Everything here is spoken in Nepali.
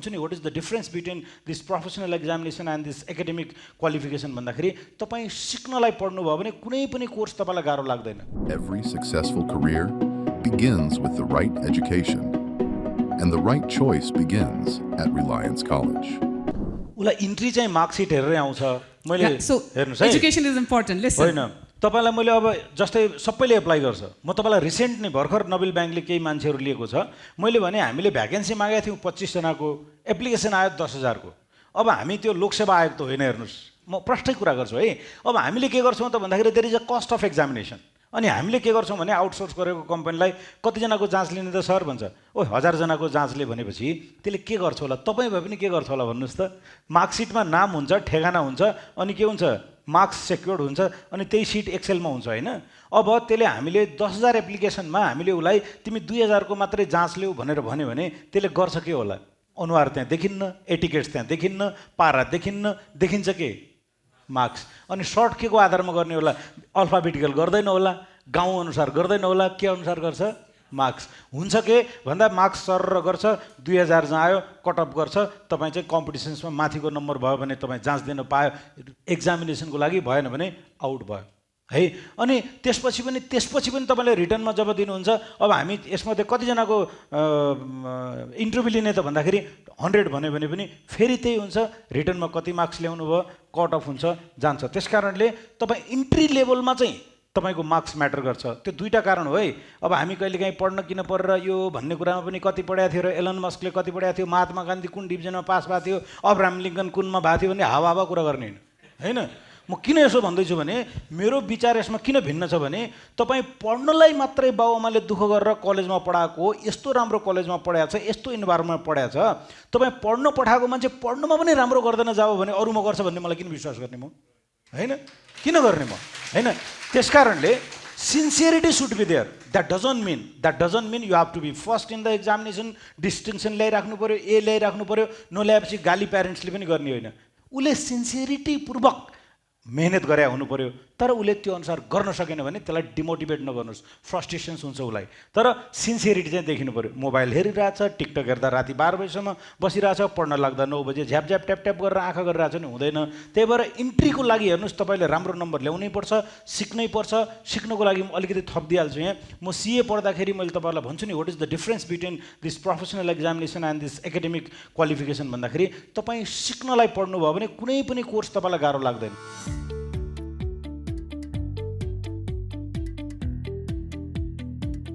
What is the difference between this professional examination and this academic qualification भन्दाखेरि तपाई सिक्नलाई पढ्नु भयो भने कुनै पनि कोर्स तपाईलाई गाह्रो लाग्दैन. Every successful career begins with the right education, and the right choice begins at Reliance College. उलाई इन्ट्री चाहिँ मार्कसिट हेरेर आउँछ. मैले So हेर्नुस् है. education is important. Listen. होइन तपाईलाई मैले अब जस्तै सबैले एप्लाई गर्छ. म तपाईलाई रिसेन्ट नै भर्खर नोबेल बैंकले केही मान्छेहरू लिएको छ. मैले भने हामीले भ्याकेन्सी मागेका थियौं 25 जनाको, एप्लिकेसन आयो 10,000 को. अब हामी त्यो लोकसेवा आयोग त होइन हेर्नुस्. म प्रष्टै कुरा गर्छु है. अब हामीले के गर्छौं त भन्दाखेरि there is a cost of examination. अनि हामीले के गर्छौं भने आउटसोर्स गरेको कम्पनीलाई कति जनाको जाँच लिने त सर भन्छ. ओ 1000 जनाको जाँचले भनेपछि त्यसले के गर्छ होला? तपाई भए पनि के गर्छ होला भन्नुस् त? मार्कसिटमा नाम हुन्छ, ठेगाना हुन्छ, अनि के हुन्छ? मार्क्स सेक्युर्ड हुन्छ, अनि त्यही सिट एक्सेलमा हुन्छ हैन. अब त्यसले हामीले 10,000 एप्लिकेसनमा हामीले उलाई तिमी 2,000 को मात्रै जाँच लिऊ भनेर भन्यो भने त्यसले गर्छ के होला? अनुहार त्यहाँ देखिन्न, एटिकेट्स त्यहाँ देखिन्न, पारा देखिन्न, देखिन्छ के? मार्क्स. अनि सर्ट के को आधारमा गर्ने होला? अल्फाबेटिकल गर्दैन होला, गाउँ अनुसार गर्दैन होला, के अनुसार गर्छ? मार्क्स. हुन्छ के भन्दा मार्क्स सर गर्छ, 2000 जहाँ आयो कटअप गर्छ, तपाई चाहिँ कम्पिटिसन्समा माथिको नम्बर भयो भने तपाई जाँच दिन पायो, एक्जामिनेसनको लागि भएन भने आउट भयो है. अनि त्यसपछि पनि तपाईले रिटर्नमा जब दिनुहुन्छ, अब हामी यसमध्ये कति जनाको इन्टरभ्यु लिने त भन्दाखेरि 100 भन्यो भने पनि फेरि त्यही हुन्छ, रिटर्नमा कति मार्क्स ल्याउनु भयो, कट अफ हुन्छ, जान्छ. त्यसकारणले तपाई इन्ट्री लेभलमा चाहिँ तपाईको मार्क्स म्याटर गर्छ. त्यो दुईटा कारण हो है. अब हामी कहिलेकाहीँ पढ्न किन परेर यो भन्ने कुरामा पनि कति पढाएको थियो र एलन मस्कले कति पढाएको थियो, महात्मा गान्धी कुन डिभिजनमा पास भएको थियो, अब्राहम लिङ्कन कुनमा भएको थियो भन्ने हावा कुरा गर्ने हैन. म किन यसो भन्दैछु भने मेरो विचार यसमा किन भिन्न छ भने तपाई पढ्नलाई मात्रै बाउआमाले दुःख गरेर कलेजमा पढाएको, यस्तो राम्रो कलेजमा पढाएको छ, यस्तो इन्भाइरोमेन्टमा पढाएको छ, तपाई पढ्न पठाएको मान्छे पढ्नमा पनि राम्रो गर्दैन जाओ भने अरूमा गर्छ भन्ने मलाई किन विश्वास गर्ने म हैन? किन गर्ने म हैन? त्यसकारणले sincerity should be there. That doesn't mean you have to be first in the examination, distinction ल्याइराख्नु पर्यो, ए ल्याइराख्नु पर्यो, नल्याएपछि गाली प्यारेन्ट्सले पनि गर्ने होइन. उले सिन्सियरिटी पूर्वक मेहनत गरे हुनु पर्यो. तर उले त्यो अनुसार गर्न सकेन भने त्यसलाई डिमोटिभेट नगर्नुस्, फ्रस्ट्रेसन्स हुन्छ उलाई. तर सिन्सियरिटी चाहिँ देखिनु पर्यो. मोबाइल हेरिरहेछ, टिकटक हेर्दा राति 12 बजेसम्म बसिरहेछ, पढ्न लाग्दा 9 बजे झ्याप ट्याप ट्याप गरेर आँखा गरिरहेछ नि हुँदैन. त्यही भएर इन्ट्रीको लागि हेर्नुस्, तपाईले राम्रो नम्बर ल्याउनै पर्छ, सिक्नै पर्छ. सिक्नको लागि म अलिकति थप दिइहाल्छु यहाँ. म सीए पढ्दाखेरि मैले तपाईलाई भन्छु नि, what is the difference between this professional examination and this academic qualification भन्दाखेरि तपाई सिक्नलाई पढ्नु भयो भने कुनै पनि कोर्स तपाईलाई गाह्रो लाग्दैन.